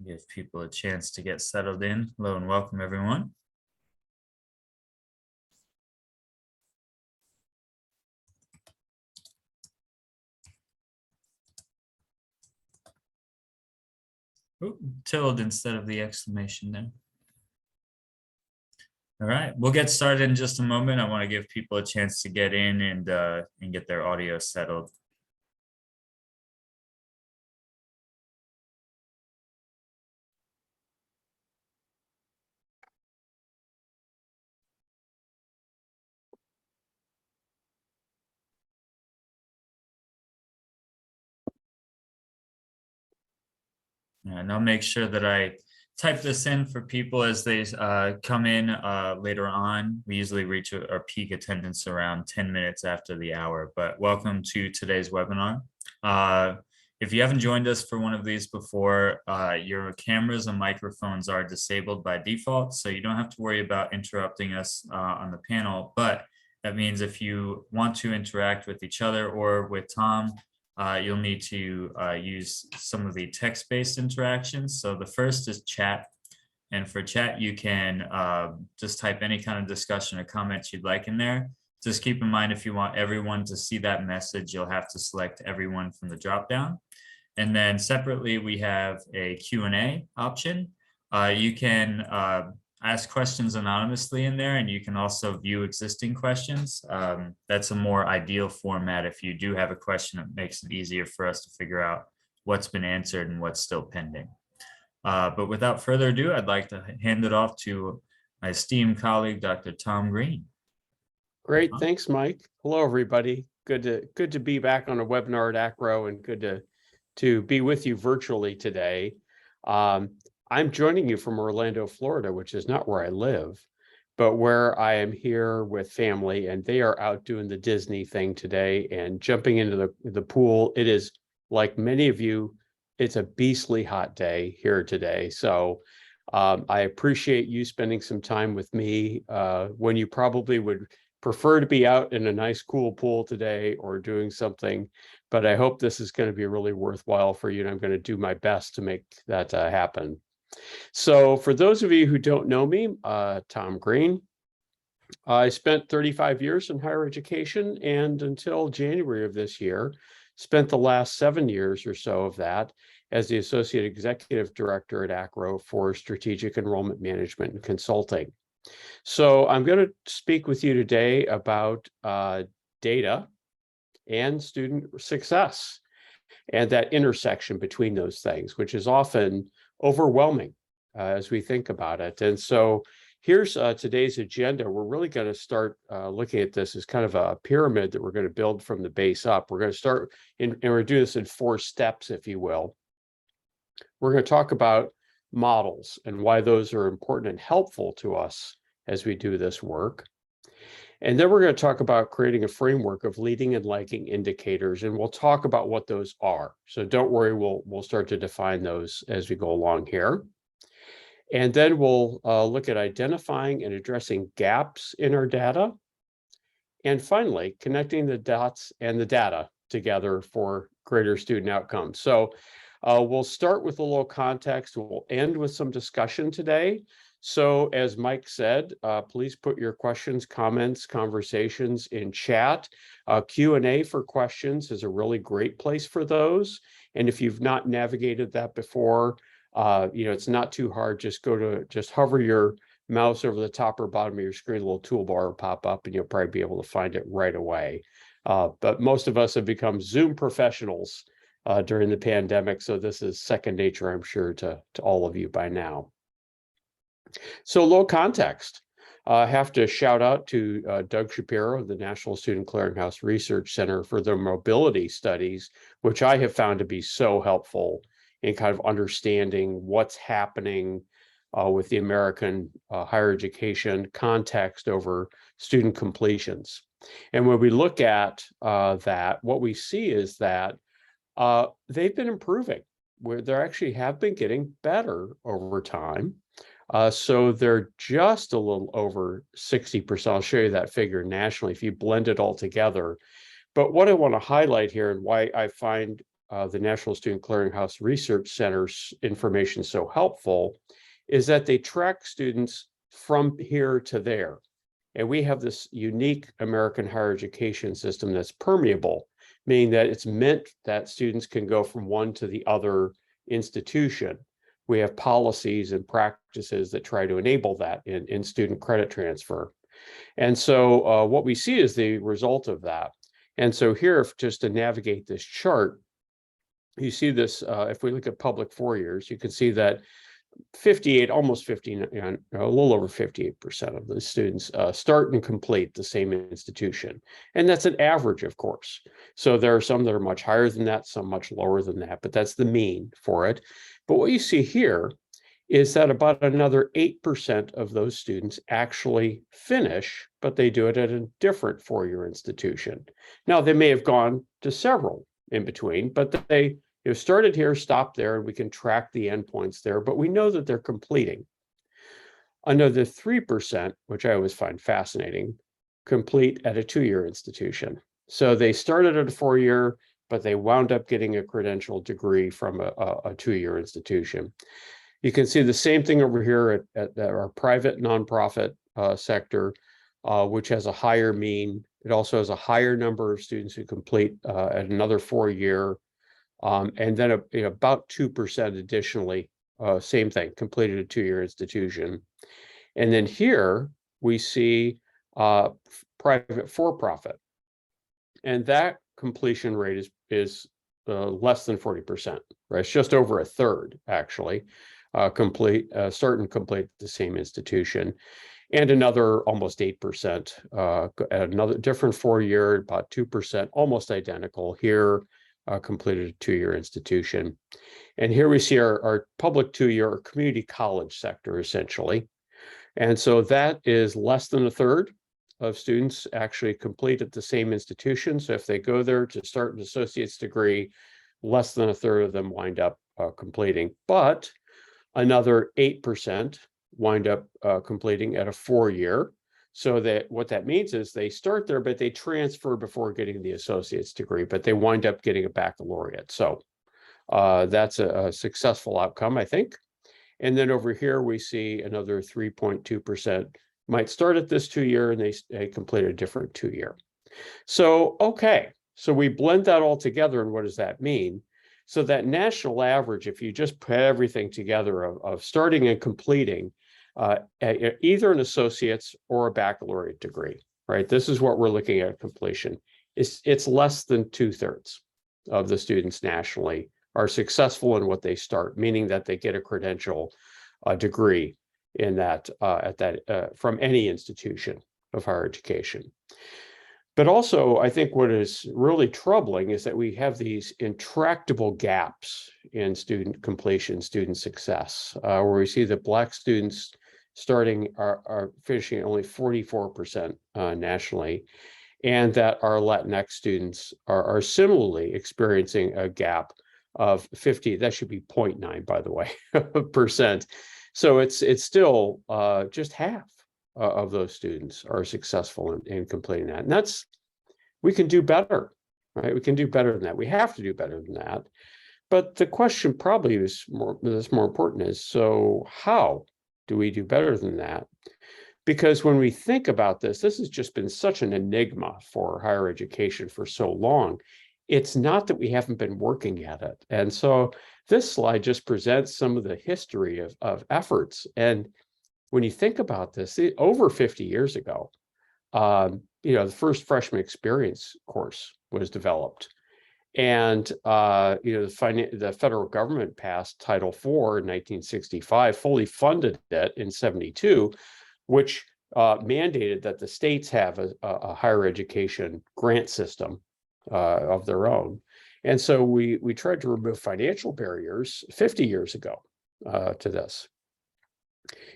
Give people a chance to get settled in. Hello and welcome, everyone. Ooh, tilde instead of the exclamation there. All right, we'll get started in just a moment. I want to give people a chance to get in and get their audio settled. And I'll make sure that I type this in for people as they come in later on. We usually reach our peak attendance around 10 minutes after the hour, but welcome to today's webinar. If you haven't joined us for one of these before, your cameras and microphones are disabled by default, so you don't have to worry about interrupting us on the panel, but that means if you want to interact with each other or with Tom, you'll need to use some of the text-based interactions. So the first is chat. And for chat, you can just type any kind of discussion or comments you'd like in there. Just keep in mind, if you want everyone to see that message, you'll have to select everyone from the dropdown. And then separately, we have a Q&A option. You can ask questions anonymously in there, and you can also view existing questions. That's a more ideal format. If you do have a question, it makes it easier for us to figure out what's been answered and what's still pending. But without further ado, I'd like to hand it off to my esteemed colleague, Dr. Tom Green. Great, thanks, Mike. Hello, everybody. Good to be back on a webinar at ACRO, and good to be with you virtually today. I'm joining you from Orlando, Florida, which is not where I live, but where I am here with family, and they are out doing the Disney thing today and jumping into the pool. It is, like many of you, it's a beastly hot day here today. So I appreciate you spending some time with me when you probably would prefer to be out in a nice cool pool today or doing something, but I hope this is going to be really worthwhile for you, and I'm going to do my best to make that happen. So for those of you who don't know me, Tom Green, I spent 35 years in higher education, and until January of this year, spent the last 7 years or so of that as the Associate Executive Director at ACRO for Strategic Enrollment Management and Consulting. So I'm going to speak with you today about data and student success and that intersection between those things, which is often overwhelming as we think about it. And so here's today's agenda. We're really going to start looking at this as kind of a pyramid that we're going to build from the base up. We're going to start and we're doing this in 4 steps, if you will. We're going to talk about models and why those are important and helpful to us as we do this work. And then we're going to talk about creating a framework of leading and lagging indicators, and we'll talk about what those are. So don't worry, we'll start to define those as we go along here. And then we'll look at identifying and addressing gaps in our data. And finally, connecting the dots and the data together for greater student outcomes. So we'll start with a little context. We'll end with some discussion today. So as Mike said, please put your questions, comments, conversations in chat. Q&A for questions is a really great place for those. And if you've not navigated that before, it's not too hard. Just hover your mouse over the top or bottom of your screen, a little toolbar will pop up, and you'll probably be able to find it right away. But most of us have become Zoom professionals during the pandemic, so this is second nature, I'm sure, to all of you by now. So a little context. I have to shout out to Doug Shapiro of the National Student Clearinghouse Research Center for their mobility studies, which I have found to be so helpful in kind of understanding what's happening with the American higher education context over student completions. And when we look at that, what we see is that they've been improving, where they actually have been getting better over time. So they're just a little over 60%. I'll show you that figure nationally if you blend it all together. But what I want to highlight here, and why I find the National Student Clearinghouse Research Center's information so helpful is that they track students from here to there. And we have this unique American higher education system that's permeable, meaning that it's meant that students can go from one to the other institution. We have policies and practices that try to enable that in student credit transfer. And so what we see is the result of that. And so here, just to navigate this chart, you see this, if we look at public 4 years, you can see that 58, almost 59, a little over 58% of the students start and complete the same institution. And that's an average, of course. So there are some that are much higher than that, some much lower than that, but that's the mean for it. But what you see here is that about another 8% of those students actually finish, but they do it at a different 4-year institution. Now, they may have gone to several in between, but they started here, stopped there, and we can track the endpoints there, but we know that they're completing. Another 3%, which I always find fascinating, complete at a 2-year institution. So they started at a 4-year, but they wound up getting a credential degree from a 2-year institution. You can see the same thing over here at our private nonprofit sector, which has a higher mean. It also has a higher number of students who complete at another 4-year. And then about 2% additionally, same thing, completed a 2-year institution. And then here we see private for-profit. And that completion rate is less than 40%, right? It's just over a third, actually, start and complete the same institution. And another almost 8%, at another different 4-year, about 2%, almost identical here. Completed a 2-year institution. And here we see our public 2-year or community college sector, essentially. And so that is less than a third of students actually complete at the same institution. So if they go there to start an associate's degree, less than a third of them wind up completing. But another 8% wind up completing at a 4-year. So that what that means is they start there, but they transfer before getting the associate's degree, but they wind up getting a baccalaureate. So that's a successful outcome, I think. And then over here, we see another 3.2% might start at this 2-year and they complete a different 2-year. So, okay, so we blend that all together. And what does that mean? So that national average, if you just put everything together of starting and completing, either an associate's or a baccalaureate degree, right? This is what we're looking at completion. It's less than 2/3 of the students nationally are successful in what they start, meaning that they get a credential, degree in that from any institution of higher education. But also, I think what is really troubling is that we have these intractable gaps in student completion, student success, where we see that Black students starting are finishing at only 44% nationally, and that our Latinx students are similarly experiencing a gap of 50, that should be 0.9, by the way, percent. So it's still just half of those students are successful in completing that. And we can do better, right? We can do better than that. We have to do better than that. But the question probably that's more important is, so how do we do better than that? Because when we think about this has just been such an enigma for higher education for so long. It's not that we haven't been working at it. And so this slide just presents some of the history of efforts. And when you think about this, over 50 years ago, the first freshman experience course was developed. And the federal government passed Title IV in 1965, fully funded it in 72, which mandated that the states have a higher education grant system of their own. And so we tried to remove financial barriers 50 years ago to this.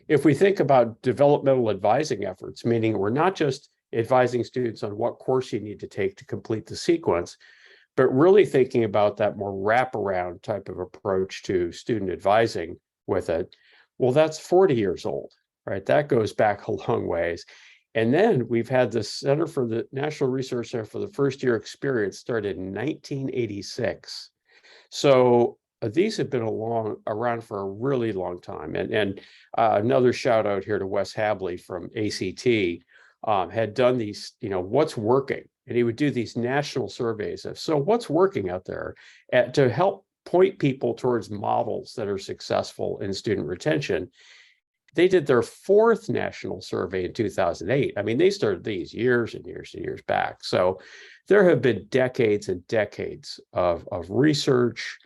If we think about developmental advising efforts, meaning we're not just advising students on what course you need to take to complete the sequence, but really thinking about that more wraparound type of approach to student advising with it, well, that's 40 years old, right? That goes back a long ways. And then we've had the Center for the National Research Center for the First Year Experience started in 1986. So these have been around for a really long time. And another shout out here to Wes Habley from ACT had done these, what's working? And he would do these national surveys of, so what's working out there to help point people towards models that are successful in student retention. They did their fourth national survey in 2008. I mean, they started these years and years and years back. So there have been decades and decades of research,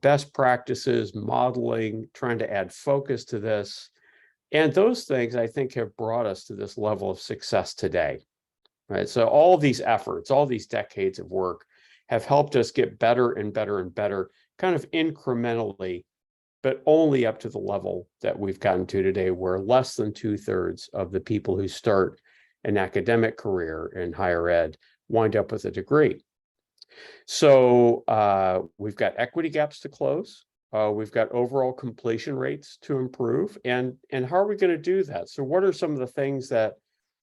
best practices, modeling, trying to add focus to this. And those things, I think, have brought us to this level of success today, right? So all these efforts, all these decades of work have helped us get better and better and better, kind of incrementally, but only up to the level that we've gotten to today, where less than 2/3 of the people who start an academic career in higher ed wind up with a degree. So we've got equity gaps to close. We've got overall completion rates to improve. And how are we going to do that? So what are some of the things that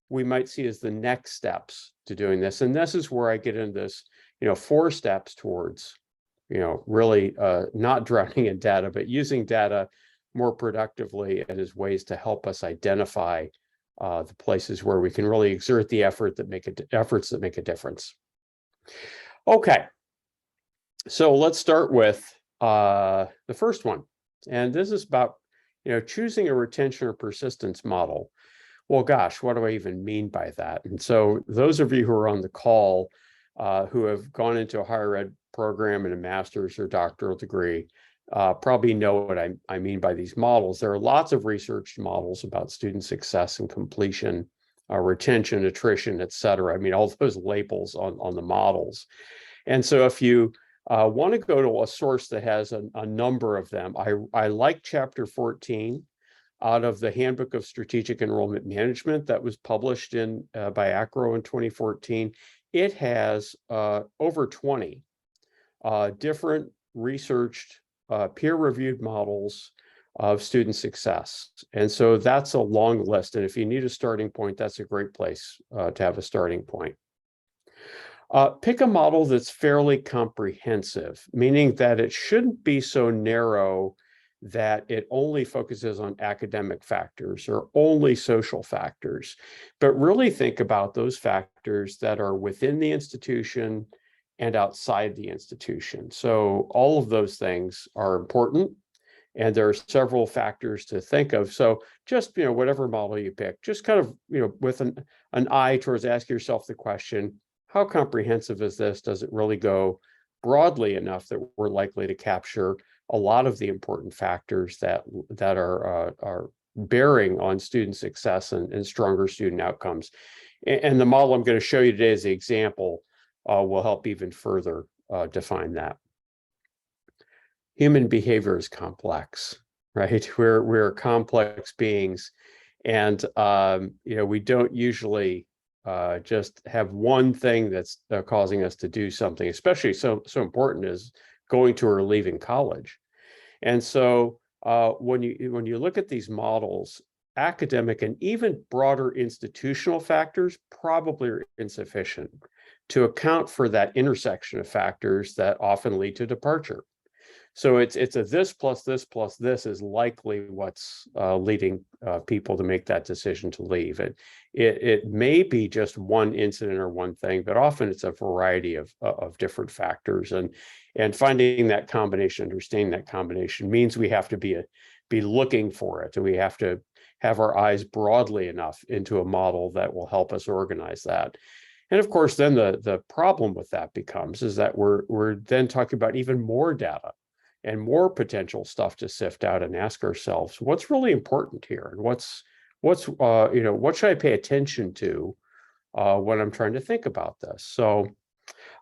we might see as the next steps to doing this? And this is where I get into this, 4 steps towards really not drowning in data, but using data more productively and as ways to help us identify the places where we can really exert the efforts that make a difference. Okay, so let's start with the first one, and this is about choosing a retention or persistence model. Well, gosh, what do I even mean by that? And so those of you who are on the call who have gone into a higher ed program in a master's or doctoral degree probably know what I mean by these models. There are lots of research models about student success and completion, retention, attrition, et cetera. I mean, all those labels on the models. And so if you want to go to a source that has a number of them, I like chapter 14 out of the Handbook of Strategic Enrollment Management that was published by ACRO in 2014. It has over 20 different researched, peer-reviewed models of student success. And so that's a long list. And if you need a starting point, that's a great place to have a starting point. Pick a model that's fairly comprehensive, meaning that it shouldn't be so narrow that it only focuses on academic factors or only social factors, but really think about those factors that are within the institution and outside the institution. So all of those things are important, and there are several factors to think of. So just, whatever model you pick, just kind of, with an eye towards asking yourself the question, how comprehensive is this? Does it really go broadly enough that we're likely to capture a lot of the important factors that are bearing on student success and stronger student outcomes? And the model I'm going to show you today as the example will help even further define that. Human behavior is complex, right? We're complex beings, and we don't usually just have one thing that's causing us to do something, especially so important as going to or leaving college. And so when you look at these models, academic and even broader institutional factors probably are insufficient to account for that intersection of factors that often lead to departure. So it's a this plus this plus this is likely what's leading people to make that decision to leave. It may be just one incident or one thing, but often it's a variety of different factors. And finding that combination, understanding that combination, means we have to be looking for it, and we have to have our eyes broadly enough into a model that will help us organize that. And of course, then the problem with that becomes is that we're then talking about even more data and more potential stuff to sift out and ask ourselves, what's really important here? And what should I pay attention to when I'm trying to think about this? So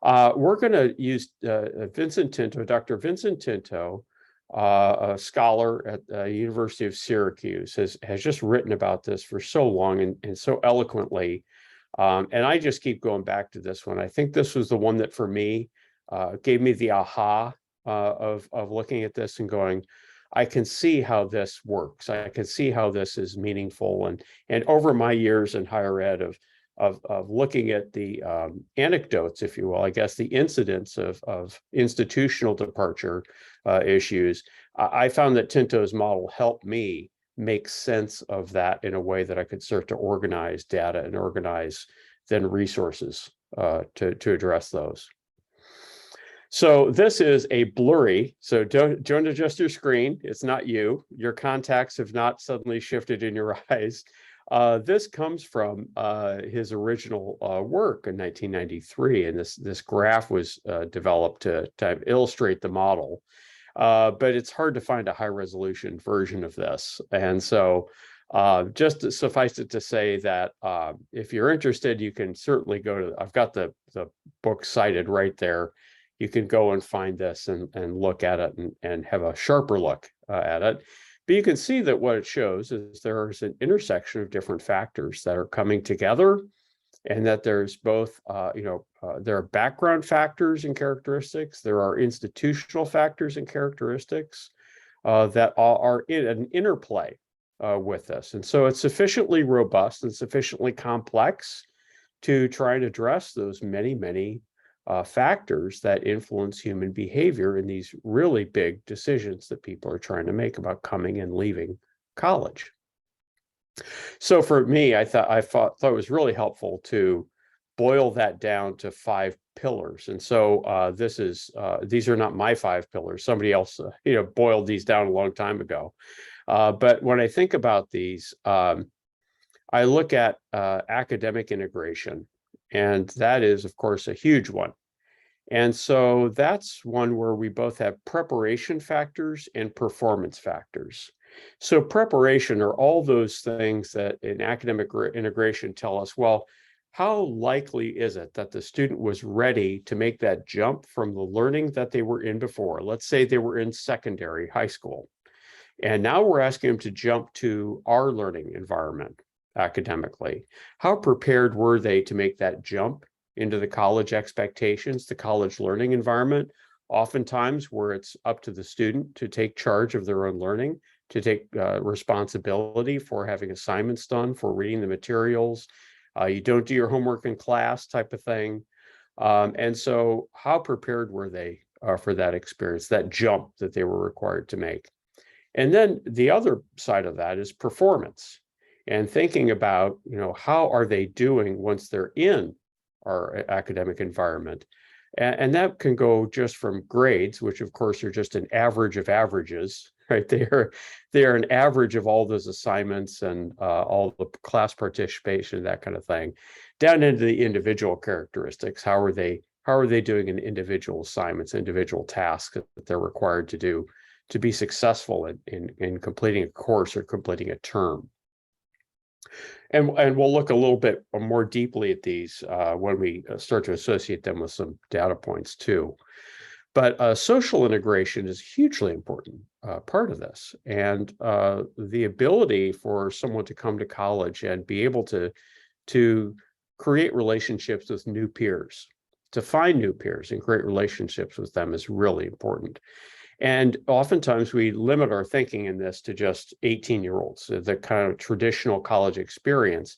we're going to use Vincent Tinto, Dr. Vincent Tinto, a scholar at the University of Syracuse, has just written about this for so long and so eloquently. And I just keep going back to this one. I think this was the one that for me gave me the aha of looking at this and going, I can see how this works. I can see how this is meaningful. And over my years in higher ed of looking at the anecdotes, if you will, I guess the incidents of institutional departure issues, I found that Tinto's model helped me make sense of that in a way that I could start to organize data and organize then resources to address those. So this is a blurry, so don't adjust your screen. It's not you. Your contacts have not suddenly shifted in your eyes. This comes from his original work in 1993, and this graph was developed to illustrate the model. But it's hard to find a high resolution version of this. And so just to suffice it to say that if you're interested, you can certainly go to, I've got the book cited right there. You can go and find this and look at it and have a sharper look at it. But you can see that what it shows is there's an intersection of different factors that are coming together, and that there's both, there are background factors and characteristics, there are institutional factors and characteristics that are in an interplay with this. And so it's sufficiently robust and sufficiently complex to try and address those many factors that influence human behavior in these really big decisions that people are trying to make about coming and leaving college. So for me, I thought it was really helpful to boil that down to 5 pillars. And so these are not my 5 pillars. Somebody else boiled these down a long time ago. But when I think about these, I look at academic integration, and that is, of course, a huge one. And so that's one where we both have preparation factors and performance factors. So preparation are all those things that in academic integration tell us, well, how likely is it that the student was ready to make that jump from the learning that they were in before? Let's say they were in secondary, high school, and now we're asking them to jump to our learning environment academically. How prepared were they to make that jump into the college expectations, the college learning environment, oftentimes where it's up to the student to take charge of their own learning, to take responsibility for having assignments done, for reading the materials. You don't do your homework in class type of thing. And so how prepared were they for that experience, that jump that they were required to make? And then the other side of that is performance, and thinking about, how are they doing once they're in our academic environment? And that can go just from grades, which of course are just an average of averages, right? They are an average of all those assignments and all the class participation, that kind of thing, down into the individual characteristics. How are they doing in individual assignments, individual tasks that they're required to do to be successful in completing a course or completing a term? And we'll look a little bit more deeply at these when we start to associate them with some data points too. But social integration is a hugely important part of this. And the ability for someone to come to college and be able to create relationships with new peers, to find new peers and create relationships with them is really important. And oftentimes we limit our thinking in this to just 18-year-olds, the kind of traditional college experience.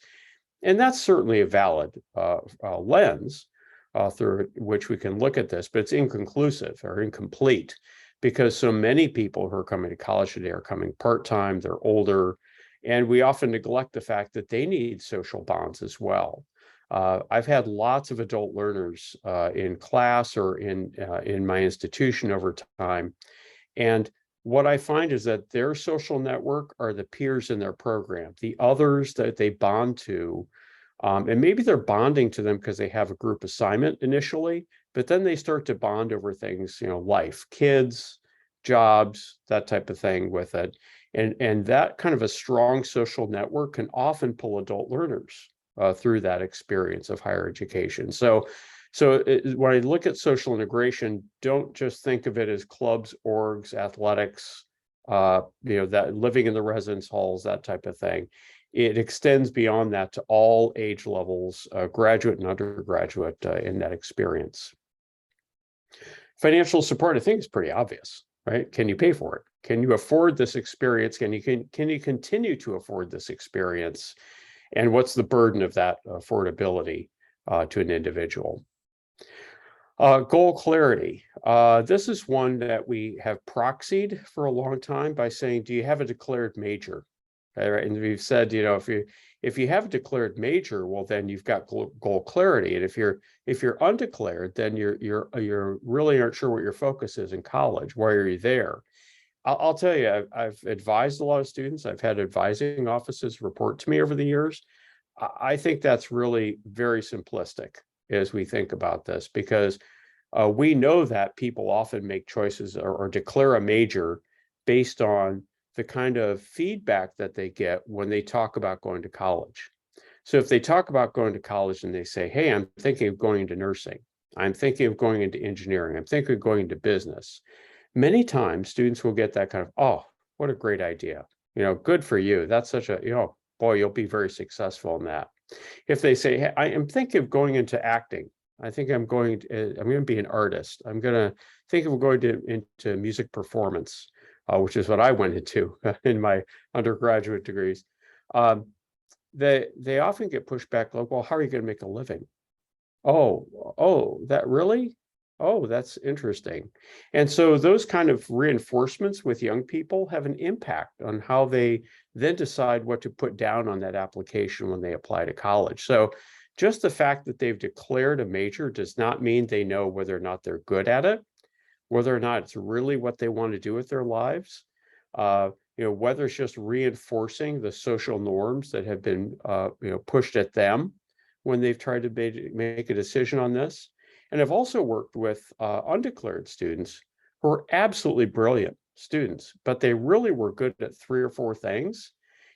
And that's certainly a valid lens through which we can look at this, but it's inconclusive or incomplete, because so many people who are coming to college today are coming part-time, they're older, and we often neglect the fact that they need social bonds as well. I've had lots of adult learners in class or in my institution over time. And what I find is that their social network are the peers in their program, the others that they bond to. And maybe they're bonding to them because they have a group assignment initially, but then they start to bond over things, life, kids, jobs, that type of thing with it. And that kind of a strong social network can often pull adult learners through that experience of higher education. So when I look at social integration, don't just think of it as clubs, orgs, athletics, that living in the residence halls, that type of thing. It extends beyond that to all age levels, graduate and undergraduate in that experience. Financial support, I think, is pretty obvious, right? Can you pay for it? Can you afford this experience? Can you continue to afford this experience? And what's the burden of that affordability to an individual? Goal clarity. This is one that we have proxied for a long time by saying, do you have a declared major? Right? And we've said, if you have a declared major, well, then you've got goal clarity. And if you're undeclared, then you're really aren't sure what your focus is in college. Why are you there? I'll tell you, I've advised a lot of students. I've had advising offices report to me over the years. I think that's really very simplistic as we think about this, because we know that people often make choices or declare a major based on the kind of feedback that they get when they talk about going to college. So if they talk about going to college and they say, hey, I'm thinking of going into nursing, I'm thinking of going into engineering, I'm thinking of going into business, many times students will get that kind of, oh, what a great idea. Good for you. That's such a, boy, you'll be very successful in that. If they say, hey, I am thinking of going into acting, I think I'm going to be an artist. I'm going to think of going into music performance, which is what I went into in my undergraduate degrees. They often get pushed back, like, well, how are you going to make a living? Oh, that really? Oh, that's interesting. And so those kind of reinforcements with young people have an impact on how they then decide what to put down on that application when they apply to college. So just the fact that they've declared a major does not mean they know whether or not they're good at it, whether or not it's really what they want to do with their lives, whether it's just reinforcing the social norms that have been, pushed at them when they've tried to make a decision on this. And I've also worked with undeclared students who are absolutely brilliant students, but they really were good at 3 or 4 things.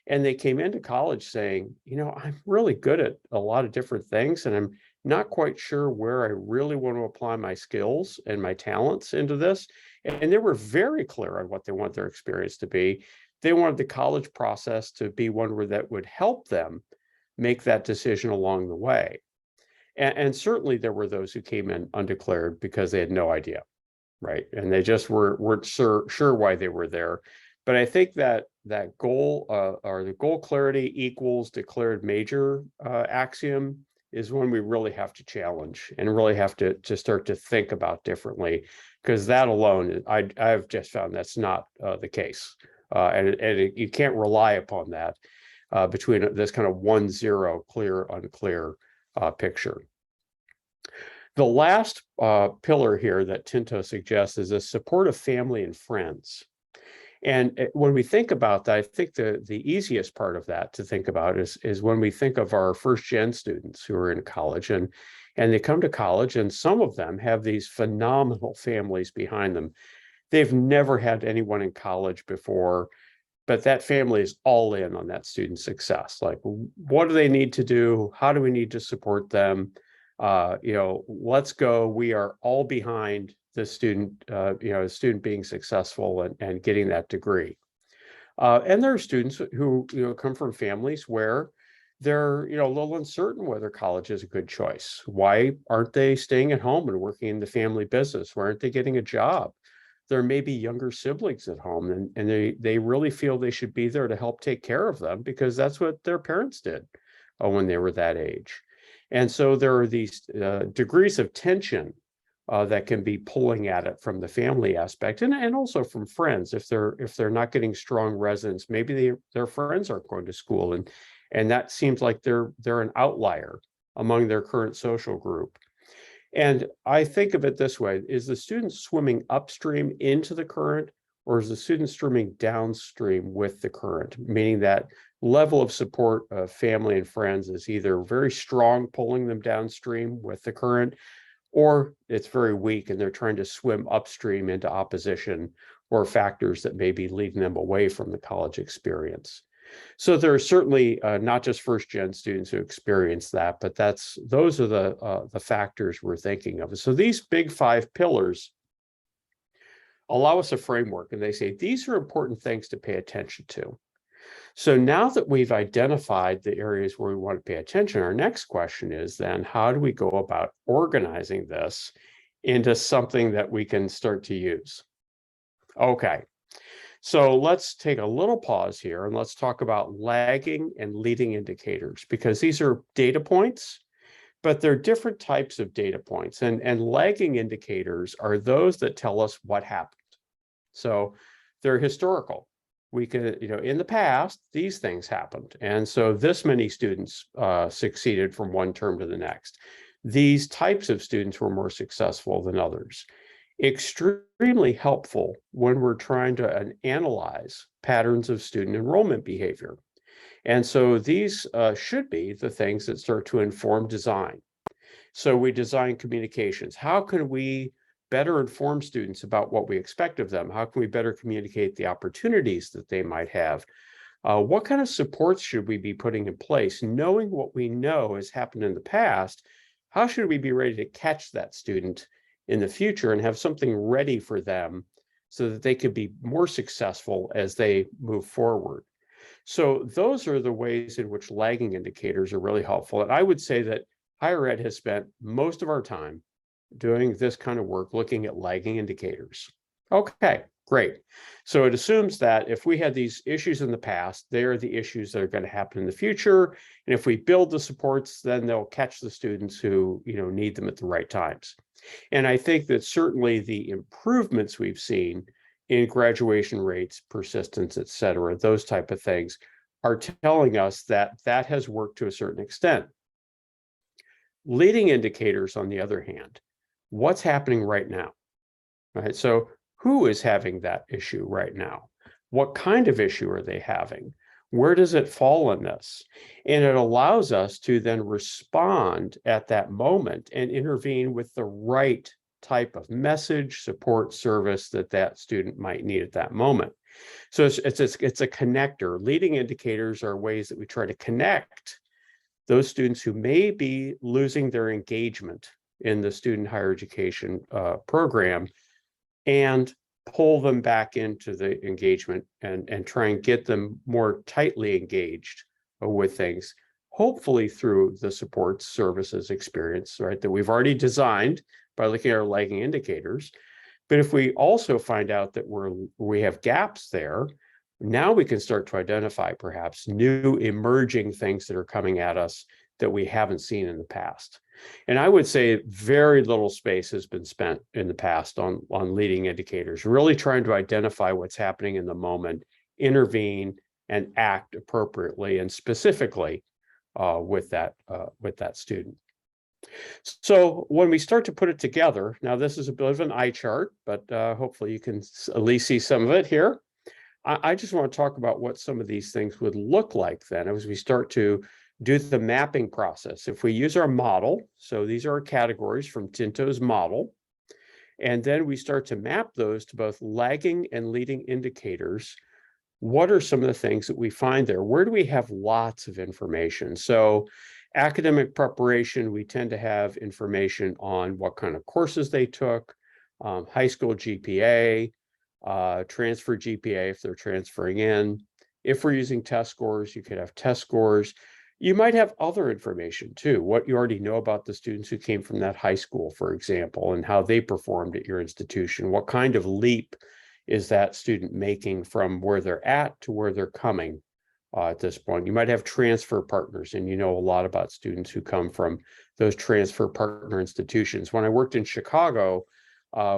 And they came into college saying, I'm really good at a lot of different things, and I'm not quite sure where I really want to apply my skills and my talents into this. And they were very clear on what they want their experience to be. They wanted the college process to be one where that would help them make that decision along the way. And certainly there were those who came in undeclared because they had no idea, right? And they just weren't sure why they were there. But I think that goal or the goal clarity equals declared major axiom is one we really have to challenge and really have to start to think about differently, because that alone, I've just found that's not the case. You can't rely upon that between this kind of 1-0 clear, unclear picture. The last pillar here that Tinto suggests is a support of family and friends. And when we think about that, I think the easiest part of that to think about is when we think of our first gen students who are in college and they come to college, and some of them have these phenomenal families behind them. They've never had anyone in college before, but that family is all in on that student's success. Like, what do they need to do? How do we need to support them? Let's go. We are all behind the student, student being successful and getting that degree. And there are students who, come from families where they're, a little uncertain whether college is a good choice. Why aren't they staying at home and working in the family business? Why aren't they getting a job? There may be younger siblings at home, and they really feel they should be there to help take care of them because that's what their parents did when they were that age. And so there are these degrees of tension that can be pulling at it from the family aspect, and also from friends. If they're not getting strong resonance, maybe their friends aren't going to school, and that seems like they're an outlier among their current social group. And I think of it this way: is the student swimming upstream into the current, or is the student swimming downstream with the current? Meaning that level of support of family and friends is either very strong, pulling them downstream with the current, or it's very weak and they're trying to swim upstream into opposition or factors that may be leading them away from the college experience. So there are certainly not just first-gen students who experience that, but those are the factors we're thinking of. So these big 5 pillars allow us a framework, and they say these are important things to pay attention to. So now that we've identified the areas where we want to pay attention, our next question is then, how do we go about organizing this into something that we can start to use? Okay. So let's take a little pause here and let's talk about lagging and leading indicators, because these are data points, but they're different types of data points. And lagging indicators are those that tell us what happened. So they're historical. We could, in the past, these things happened. And so this many students succeeded from one term to the next. These types of students were more successful than others. Extremely helpful when we're trying to analyze patterns of student enrollment behavior. And so these should be the things that start to inform design. So we design communications. How can we better inform students about what we expect of them? How can we better communicate the opportunities that they might have? What kind of supports should we be putting in place? Knowing what we know has happened in the past, how should we be ready to catch that student in the future and have something ready for them so that they could be more successful as they move forward? So those are the ways in which lagging indicators are really helpful. And I would say that higher ed has spent most of our time doing this kind of work, looking at lagging indicators. Okay, great. So it assumes that if we had these issues in the past, they are the issues that are going to happen in the future. And if we build the supports, then they'll catch the students who, need them at the right times. And I think that certainly the improvements we've seen in graduation rates, persistence, et cetera, those type of things are telling us that that has worked to a certain extent. Leading indicators, on the other hand, what's happening right now, right? So who is having that issue right now? What kind of issue are they having? Where does it fall in this? And it allows us to then respond at that moment and intervene with the right type of message, support, service that student might need at that moment. So it's a connector. Leading indicators are ways that we try to connect those students who may be losing their engagement in the student higher education program and pull them back into the engagement and try and get them more tightly engaged with things, hopefully through the supports, services, experience, right, that we've already designed by looking at our lagging indicators. But if we also find out that we have gaps there, now we can start to identify perhaps new emerging things that are coming at us that we haven't seen in the past. And I would say very little space has been spent in the past on leading indicators, really trying to identify what's happening in the moment, intervene, and act appropriately and specifically with that student. So when we start to put it together, now this is a bit of an eye chart, but hopefully you can at least see some of it here. I just want to talk about what some of these things would look like then as we start to do the mapping process. If we use our model, so these are our categories from Tinto's model, and then we start to map those to both lagging and leading indicators. What are some of the things that we find there? Where do we have lots of information? So academic preparation, we tend to have information on what kind of courses they took, high school GPA, transfer GPA if they're transferring in. If we're using test scores, you could have test scores. You might have other information too, what you already know about the students who came from that high school, for example, and how they performed at your institution. What kind of leap is that student making from where they're at to where they're coming at this point? You might have transfer partners, and you know a lot about students who come from those transfer partner institutions. When I worked in Chicago,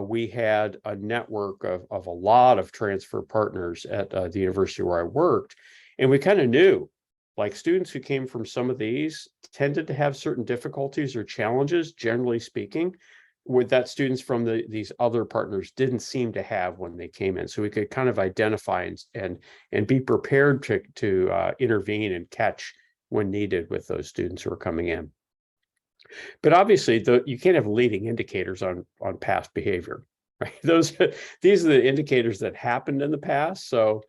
we had a network of a lot of transfer partners at the university where I worked, and we kind of knew, like, students who came from some of these tended to have certain difficulties or challenges, generally speaking, with that students from these other partners didn't seem to have when they came in. So we could kind of identify and be prepared to intervene and catch when needed with those students who are coming in. But obviously, you can't have leading indicators on past behavior, right? These are the indicators that happened in the past, so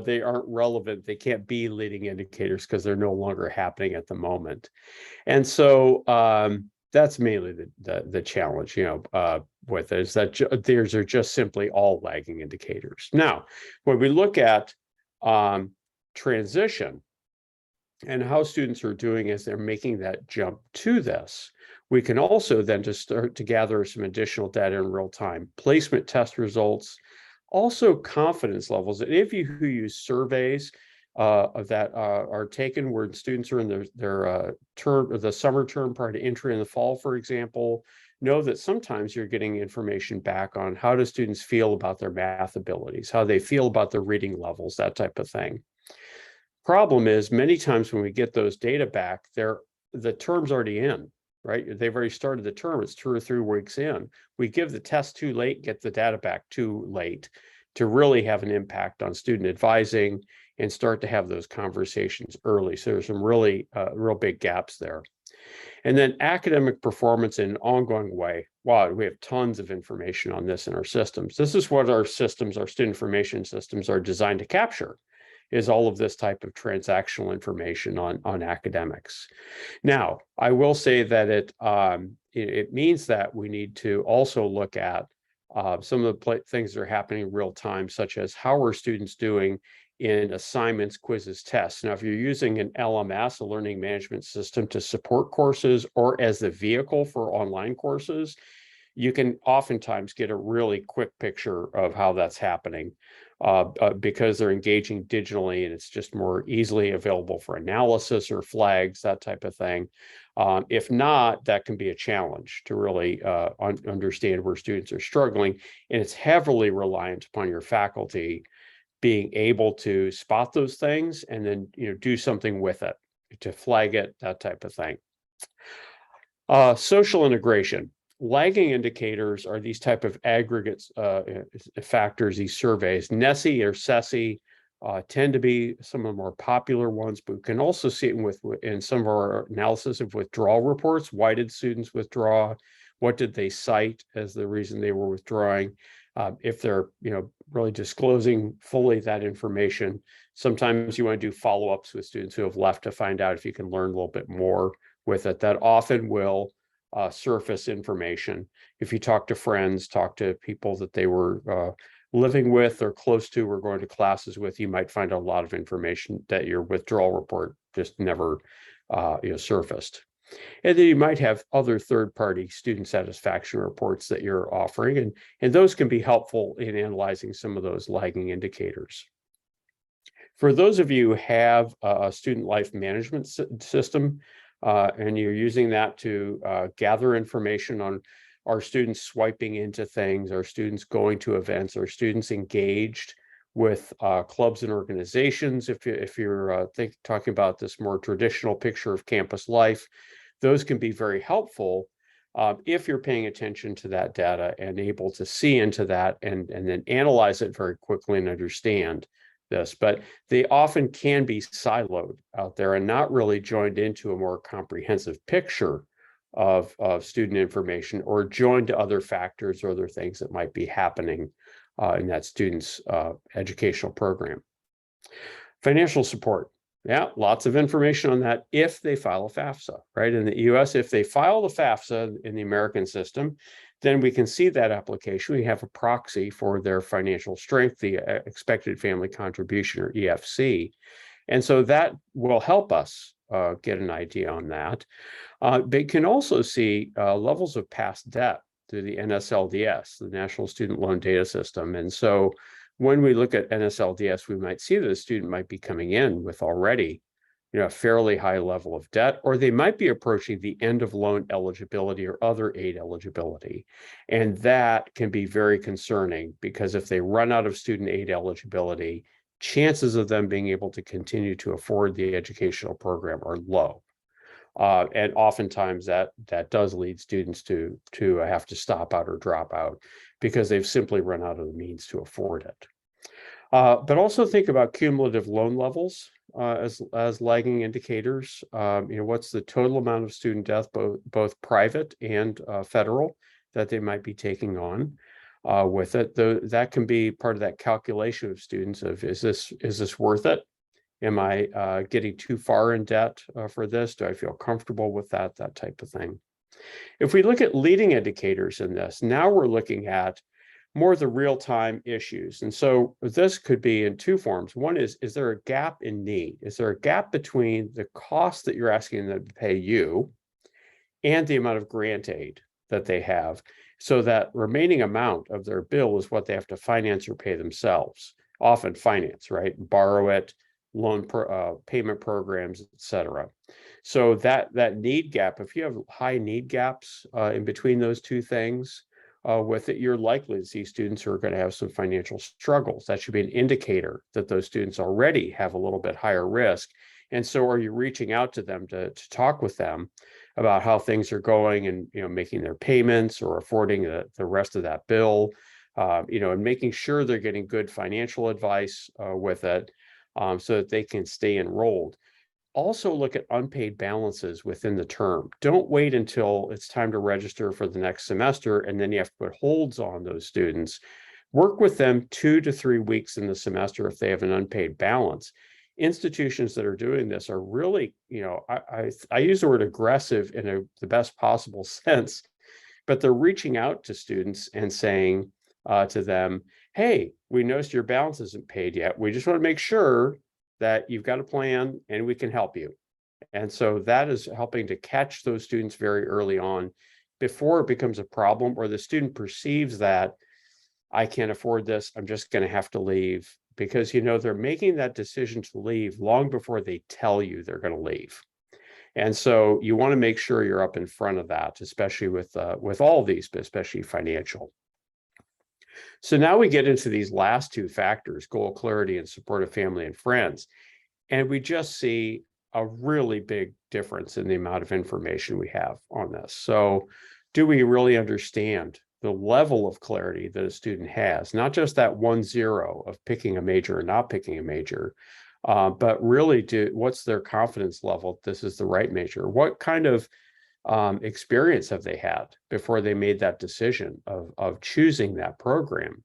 they aren't relevant. They can't be leading indicators because they're no longer happening at the moment. And so that's mainly the challenge, with it, is that these are just simply all lagging indicators. Now, when we look at transition and how students are doing as they're making that jump to this, we can also then just start to gather some additional data in real time. Placement test results, Also confidence levels. Any of you who use surveys that are taken where students are in their term, or the summer term prior to entry in the fall, for example, know that sometimes you're getting information back on how do students feel about their math abilities, how they feel about their reading levels, that type of thing. Problem is, many times when we get those data back, the term's already in, right? They've already started the term. It's 2 or 3 weeks in. We give the test too late, get the data back too late to really have an impact on student advising and start to have those conversations early. So there's some really real big gaps there. And then academic performance in an ongoing way. Wow, we have tons of information on this in our systems. This is what our systems, our student information systems, are designed to capture, is all of this type of transactional information on academics. Now, I will say that it means that we need to also look at some of the things that are happening in real time, such as how are students doing in assignments, quizzes, tests. Now, if you're using an LMS, a learning management system, to support courses or as the vehicle for online courses, you can oftentimes get a really quick picture of how that's happening because they're engaging digitally and it's just more easily available for analysis or flags, that type of thing. If not, that can be a challenge to really understand where students are struggling. And it's heavily reliant upon your faculty being able to spot those things and then do something with it, to flag it, that type of thing. Social integration. Lagging indicators are these type of aggregates factors, these surveys. NESI or SESI tend to be some of the more popular ones, but we can also see it in some of our analysis of withdrawal reports. Why did students withdraw? What did they cite as the reason they were withdrawing? If they're really disclosing fully that information, sometimes you want to do follow-ups with students who have left to find out if you can learn a little bit more with it. That often will surface information. If you talk to friends, talk to people that they were living with or close to or going to classes with, you might find a lot of information that your withdrawal report just never surfaced. And then you might have other third-party student satisfaction reports that you're offering, and those can be helpful in analyzing some of those lagging indicators. For those of you who have a student life management system, and you're using that to gather information on our students swiping into things, our students going to events, our students engaged with clubs and organizations, if you're talking about this more traditional picture of campus life, those can be very helpful if you're paying attention to that data and able to see into that and then analyze it very quickly and understand this. But they often can be siloed out there and not really joined into a more comprehensive picture of student information or joined to other factors or other things that might be happening in that student's educational program. Financial support. Yeah, lots of information on that if they file a FAFSA, right? In the US, if they file the FAFSA in the American system, then we can see that application. We have a proxy for their financial strength, the expected family contribution, or EFC. And so that will help us get an idea on that. They can also see levels of past debt through the NSLDS, the National Student Loan Data System. And so when we look at NSLDS, we might see that a student might be coming in with already a fairly high level of debt, or they might be approaching the end of loan eligibility or other aid eligibility. And that can be very concerning because if they run out of student aid eligibility, chances of them being able to continue to afford the educational program are low. And oftentimes that does lead students to have to stop out or drop out because they've simply run out of the means to afford it. But also think about cumulative loan levels as lagging indicators. What's the total amount of student debt, both private and federal, that they might be taking on with it. That can be part of that calculation of students of is this worth it? Am I getting too far in debt for this? Do I feel comfortable with that type of thing? If we look at leading indicators in this, now we're looking at more of the real-time issues. And so this could be in two forms. One is there a gap in need? Is there a gap between the cost that you're asking them to pay you and the amount of grant aid that they have? So that remaining amount of their bill is what they have to finance or pay themselves, often finance, right? Borrow it, payment programs, et cetera. So that need gap, if you have high need gaps in between those two things, with it, you're likely to see students who are going to have some financial struggles. That should be an indicator that those students already have a little bit higher risk. And so are you reaching out to them to talk with them about how things are going and, making their payments or affording the rest of that bill, and making sure they're getting good financial advice with it, so that they can stay enrolled. Also look at unpaid balances within the term. Don't wait until it's time to register for the next semester and then you have to put holds on those students. Work with them 2 to 3 weeks in the semester if they have an unpaid balance. Institutions that are doing this are really, I use the word aggressive in the best possible sense, but they're reaching out to students and saying to them, hey, we noticed your balance isn't paid yet. We just want to make sure that you've got a plan and we can help you. And so that is helping to catch those students very early on before it becomes a problem or the student perceives that I can't afford this, I'm just going to have to leave, because they're making that decision to leave long before they tell you they're going to leave. And so you want to make sure you're up in front of that, especially with all these, but especially financial. So now we get into these last two factors, goal clarity and supportive family and friends. And we just see a really big difference in the amount of information we have on this. So do we really understand the level of clarity that a student has, not just that 1-0 of picking a major or not picking a major, but really what's their confidence level? This is the right major. What kind of experience have they had before they made that decision of choosing that program?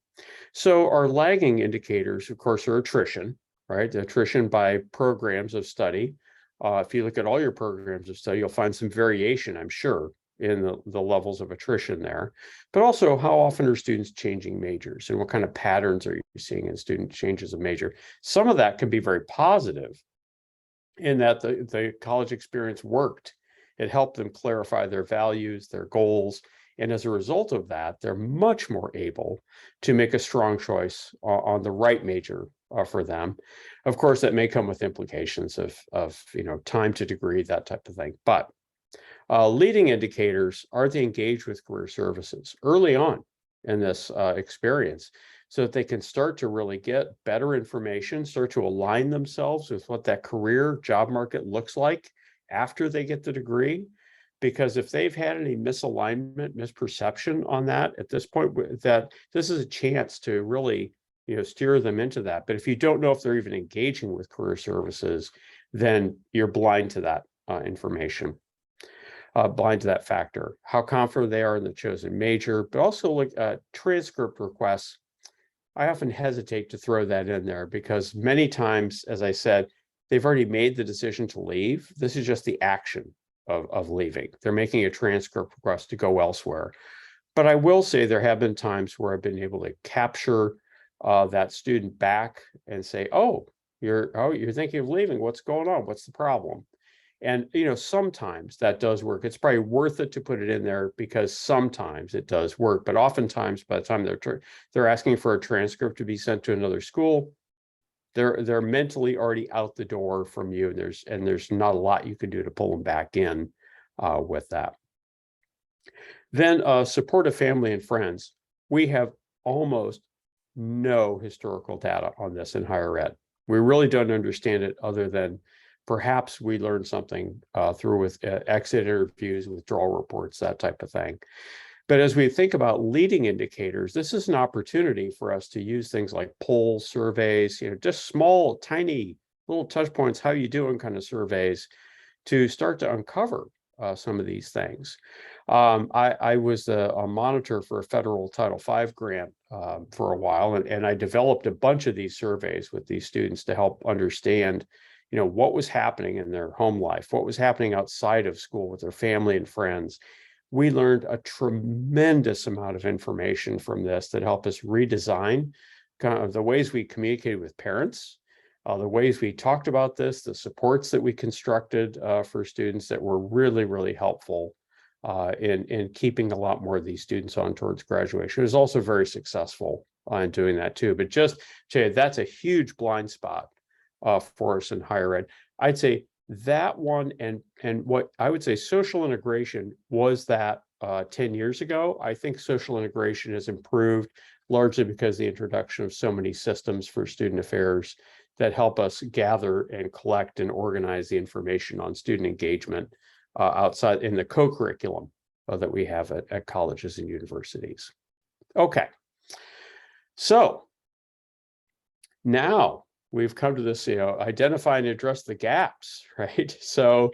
So our lagging indicators, of course, are attrition, right? The attrition by programs of study. If you look at all your programs of study, you'll find some variation, I'm sure, in the levels of attrition there. But also, how often are students changing majors and what kind of patterns are you seeing in student changes of major? Some of that can be very positive in that the college experience worked. It helped them clarify their values, their goals. And as a result of that, they're much more able to make a strong choice on the right major for them. Of course, that may come with implications of time to degree, that type of thing. But leading indicators, are they engaged with career services early on in this experience, so that they can start to really get better information, start to align themselves with what that career job market looks like after they get the degree. Because if they've had any misalignment, misperception on that at this point, that this is a chance to really, steer them into that. But if you don't know if they're even engaging with career services, then you're blind to that information, blind to that factor. How confident they are in the chosen major, but also like transcript requests. I often hesitate to throw that in there because many times, as I said, they've already made the decision to leave. This is just the action of leaving. They're making a transcript request to go elsewhere. But I will say there have been times where I've been able to capture that student back and say, you're thinking of leaving. What's going on? What's the problem? And sometimes that does work. It's probably worth it to put it in there because sometimes it does work. But oftentimes, by the time they're asking for a transcript to be sent to another school, they're mentally already out the door from you, and there's not a lot you can do to pull them back in with that. Then supportive family and friends. We have almost no historical data on this in higher ed. We really don't understand it other than perhaps we learned something through with exit interviews, withdrawal reports, that type of thing. But as we think about leading indicators, this is an opportunity for us to use things like polls, surveys, just small, tiny little touch points, how you doing kind of surveys, to start to uncover some of these things. I was a monitor for a federal Title V grant for a while, and I developed a bunch of these surveys with these students to help understand, what was happening in their home life, what was happening outside of school with their family and friends. We learned a tremendous amount of information from this that helped us redesign kind of the ways we communicated with parents, the ways we talked about this, the supports that we constructed for students that were really, really helpful in keeping a lot more of these students on towards graduation. It was also very successful in doing that too. But just to that's a huge blind spot for us in higher ed. I'd say that one and what I would say social integration was that 10 years ago. I think social integration has improved largely because of the introduction of so many systems for student affairs that help us gather and collect and organize the information on student engagement outside in the co-curriculum that we have at colleges and universities. Okay, so now we've come to this, identify and address the gaps, right? So,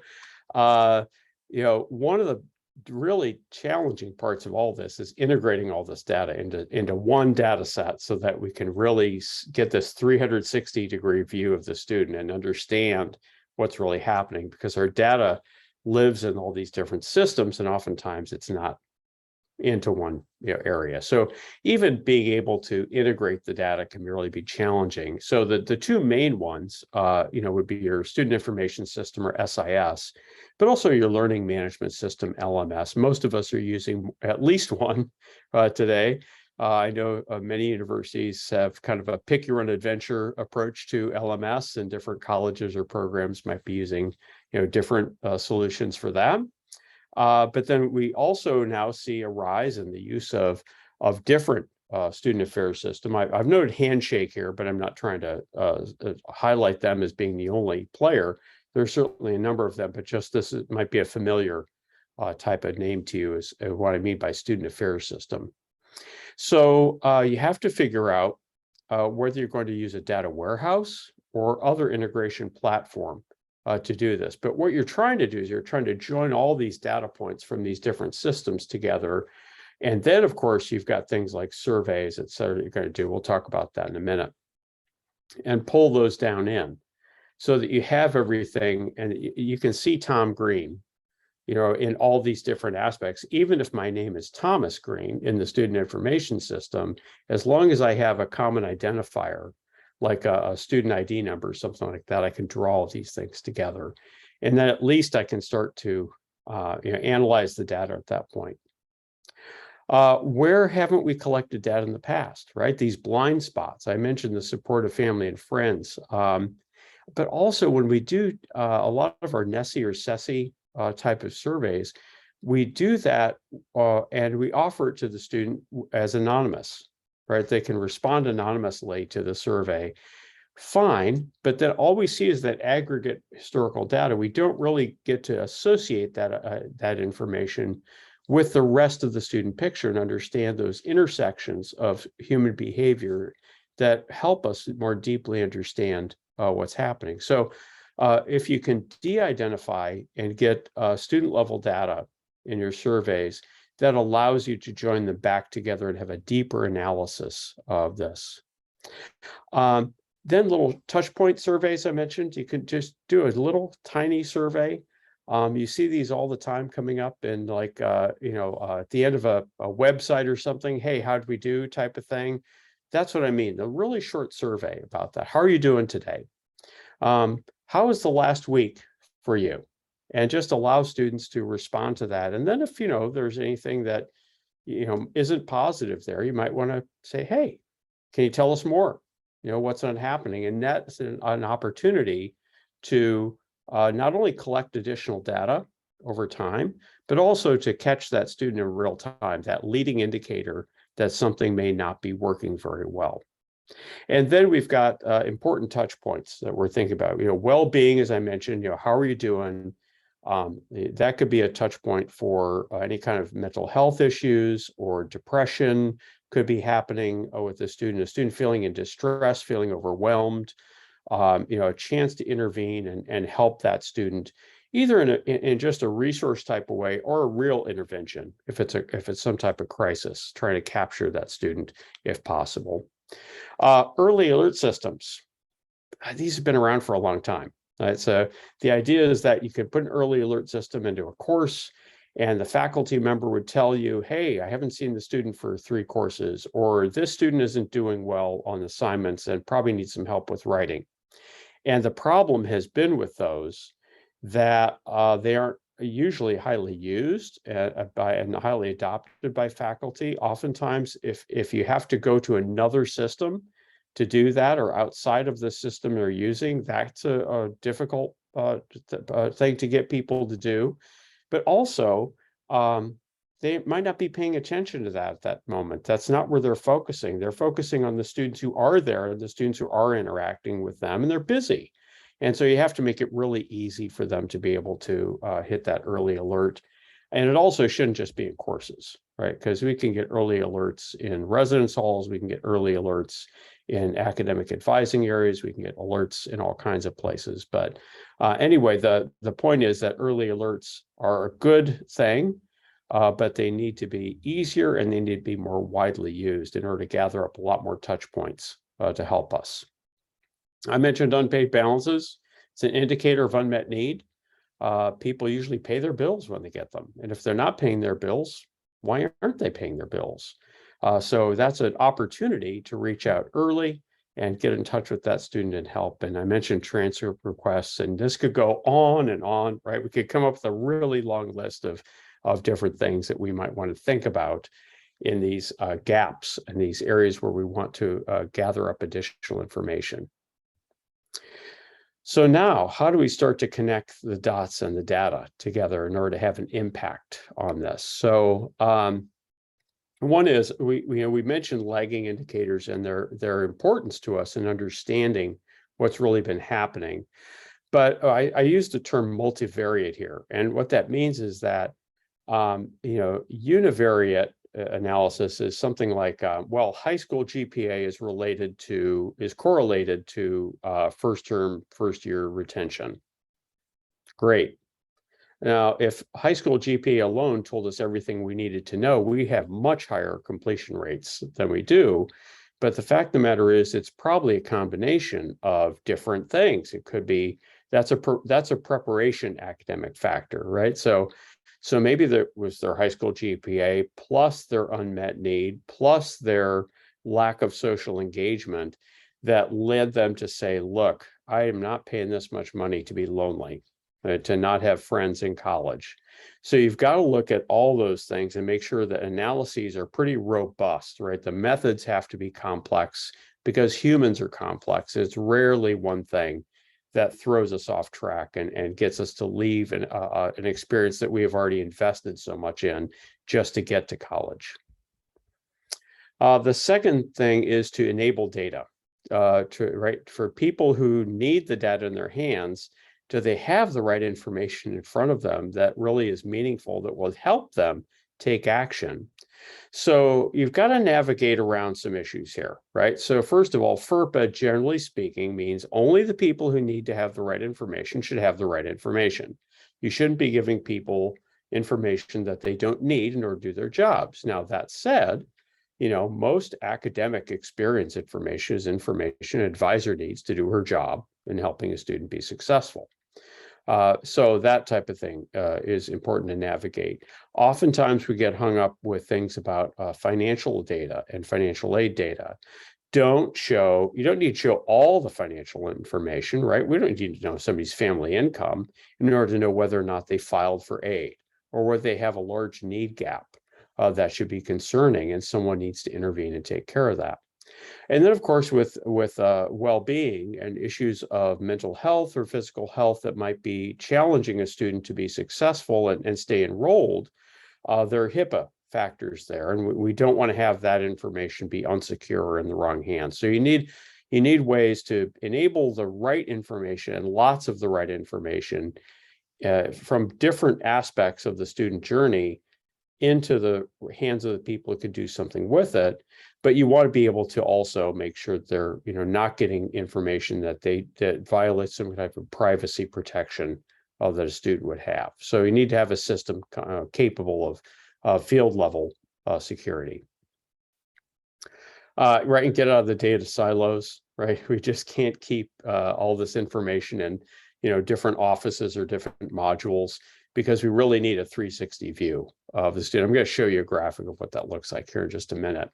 one of the really challenging parts of all this is integrating all this data into one data set so that we can really get this 360-degree view of the student and understand what's really happening, because our data lives in all these different systems and oftentimes it's not into one area. So even being able to integrate the data can really be challenging. So the two main ones, would be your student information system or SIS, but also your learning management system, LMS. Most of us are using at least one today. I know many universities have kind of a pick your own adventure approach to LMS, and different colleges or programs might be using, different solutions for that. But then we also now see a rise in the use of different student affairs system. I've noted Handshake here, but I'm not trying to highlight them as being the only player. There's certainly a number of them, but just this might be a familiar type of name to you is what I mean by student affairs system. So you have to figure out whether you're going to use a data warehouse or other integration platform to do this. But what you're trying to do is you're trying to join all these data points from these different systems together. And then, of course, you've got things like surveys, et cetera, you're going to do. We'll talk about that in a minute. And pull those down in so that you have everything. And you can see Tom Green, in all these different aspects. Even if my name is Thomas Green in the student information system, as long as I have a common identifier, like a student ID number, something like that, I can draw all these things together. And then at least I can start to analyze the data at that point. Where haven't we collected data in the past, right? These blind spots. I mentioned the support of family and friends. But also when we do a lot of our NESI or SESI type of surveys, we do that and we offer it to the student as anonymous, right? They can respond anonymously to the survey. Fine, but then all we see is that aggregate historical data. We don't really get to associate that information with the rest of the student picture and understand those intersections of human behavior that help us more deeply understand what's happening. So if you can de-identify and get student level data in your surveys, that allows you to join them back together and have a deeper analysis of this. Then little touch point surveys I mentioned, you can just do a little tiny survey. You see these all the time coming up in like, at the end of a website or something, hey, how did we do type of thing. That's what I mean, a really short survey about that. How are you doing today? How was the last week for you? And just allow students to respond to that. And then if, there's anything that, isn't positive there, you might want to say, hey, can you tell us more? What's not happening? And that's an opportunity to not only collect additional data over time, but also to catch that student in real time, that leading indicator that something may not be working very well. And then we've got important touch points that we're thinking about. Well-being, as I mentioned, how are you doing? That could be a touch point for any kind of mental health issues or depression could be happening with a student feeling in distress, feeling overwhelmed, a chance to intervene and help that student either in just a resource type of way or a real intervention if it's some type of crisis, trying to capture that student if possible. Early alert systems. These have been around for a long time. Right? So the idea is that you could put an early alert system into a course and the faculty member would tell you, hey, I haven't seen the student for 3 courses, or this student isn't doing well on assignments and probably needs some help with writing. And the problem has been with those that they aren't usually highly used by and highly adopted by faculty. Oftentimes, if you have to go to another system to do that, or outside of the system they're using, that's a difficult thing to get people to do. But also, they might not be paying attention to that at that moment. That's not where they're focusing. They're focusing on the students who are there, and the students who are interacting with them, and they're busy. And so you have to make it really easy for them to be able to hit that early alert. And it also shouldn't just be in courses, right? Because we can get early alerts in residence halls, we can get early alerts in academic advising areas, we can get alerts in all kinds of places. But anyway, the point is that early alerts are a good thing, but they need to be easier and they need to be more widely used in order to gather up a lot more touch points to help us. I mentioned unpaid balances. It's an indicator of unmet need. People usually pay their bills when they get them. And if they're not paying their bills, why aren't they paying their bills? So that's an opportunity to reach out early and get in touch with that student and help. And I mentioned transcript requests, and this could go on and on, right? We could come up with a really long list of different things that we might want to think about in these gaps and these areas where we want to gather up additional information. So now, how do we start to connect the dots and the data together in order to have an impact on this? So one is we mentioned lagging indicators and their importance to us in understanding what's really been happening. But I use the term multivariate here, and what that means is that univariate analysis is something like, well, high school GPA is correlated to first year retention. Great. Now, if high school GPA alone told us everything we needed to know, we have much higher completion rates than we do. But the fact of the matter is, it's probably a combination of different things. It could be that's a preparation academic factor, right? So maybe there was their high school GPA plus their unmet need plus their lack of social engagement that led them to say, look, I am not paying this much money to be lonely, to not have friends in college. So you've got to look at all those things and make sure that analyses are pretty robust, right? The methods have to be complex because humans are complex. It's rarely one thing that throws us off track and gets us to leave an experience that we have already invested so much in just to get to college. The second thing is to enable data. For people who need the data in their hands, do they have the right information in front of them that really is meaningful, that will help them take action? So you've got to navigate around some issues here, right? So first of all, FERPA, generally speaking, means only the people who need to have the right information should have the right information. You shouldn't be giving people information that they don't need in order to do their jobs. Now, that said, most academic experience information is information an advisor needs to do her job in helping a student be successful. So that type of thing is important to navigate. Oftentimes we get hung up with things about financial data and financial aid data. You don't need to show all the financial information, right? We don't need to know somebody's family income in order to know whether or not they filed for aid or whether they have a large need gap that should be concerning, and someone needs to intervene and take care of that. And then, of course, with well-being and issues of mental health or physical health that might be challenging a student to be successful and stay enrolled, there are HIPAA factors there, and we don't want to have that information be unsecure or in the wrong hands. So you need ways to enable the right information and lots of the right information from different aspects of the student journey into the hands of the people who could do something with it. But you want to be able to also make sure they're not getting information that violates some type of privacy protection that a student would have. So you need to have a system capable of field level security. Right, and get out of the data silos, right? We just can't keep all this information in different offices or different modules, because we really need a 360 view of the student. I'm going to show you a graphic of what that looks like here in just a minute.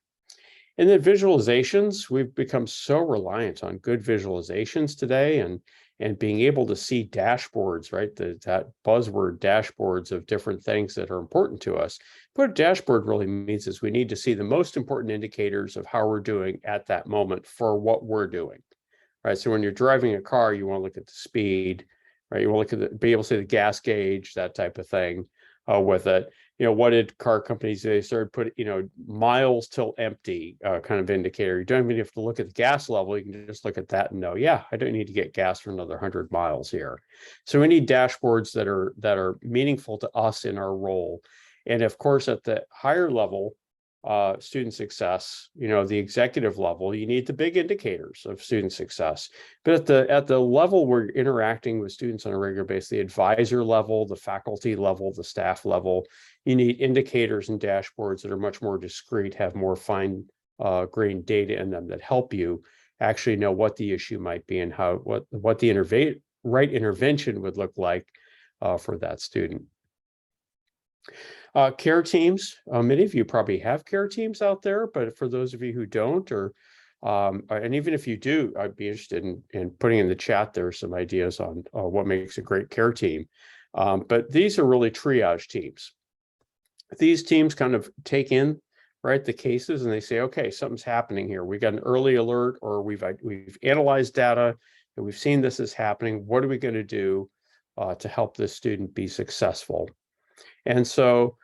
And then visualizations, we've become so reliant on good visualizations today, and being able to see dashboards, right? That buzzword dashboards of different things that are important to us. What a dashboard really means is we need to see the most important indicators of how we're doing at that moment for what we're doing, right? So when you're driving a car, you want to look at the speed, right? You want to look at be able to see the gas gauge, that type of thing with it. What did car companies do? They started putting, miles till empty kind of indicator. You don't even have to look at the gas level. You can just look at that and know, yeah, I don't need to get gas for another 100 miles here. So we need dashboards that are meaningful to us in our role. And of course, at the higher level, student success, the executive level, you need the big indicators of student success. But at the level we're interacting with students on a regular basis, the advisor level, the faculty level, the staff level, you need indicators and dashboards that are much more discrete, have more fine grained data in them that help you actually know what the issue might be and what the right intervention would look like for that student. Care teams, many of you probably have care teams out there, but for those of you who don't, and even if you do, I'd be interested in putting in the chat there some ideas on what makes a great care team. But these are really triage teams. These teams kind of take in, right, the cases, and they say, okay, something's happening here. We got an early alert, or we've analyzed data and we've seen this is happening. What are we going to do to help this student be successful? And so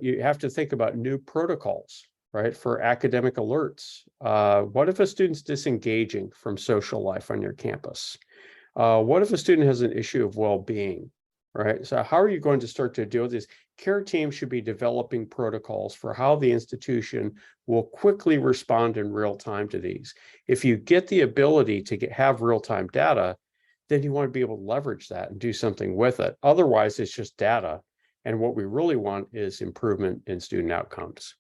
you have to think about new protocols, right, for academic alerts. What if a student's disengaging from social life on your campus? What if a student has an issue of well-being, right? So how are you going to start to deal with this? Care teams should be developing protocols for how the institution will quickly respond in real time to these. If you get the ability to have real-time data, then you want to be able to leverage that and do something with it. Otherwise, it's just data. And what we really want is improvement in student outcomes.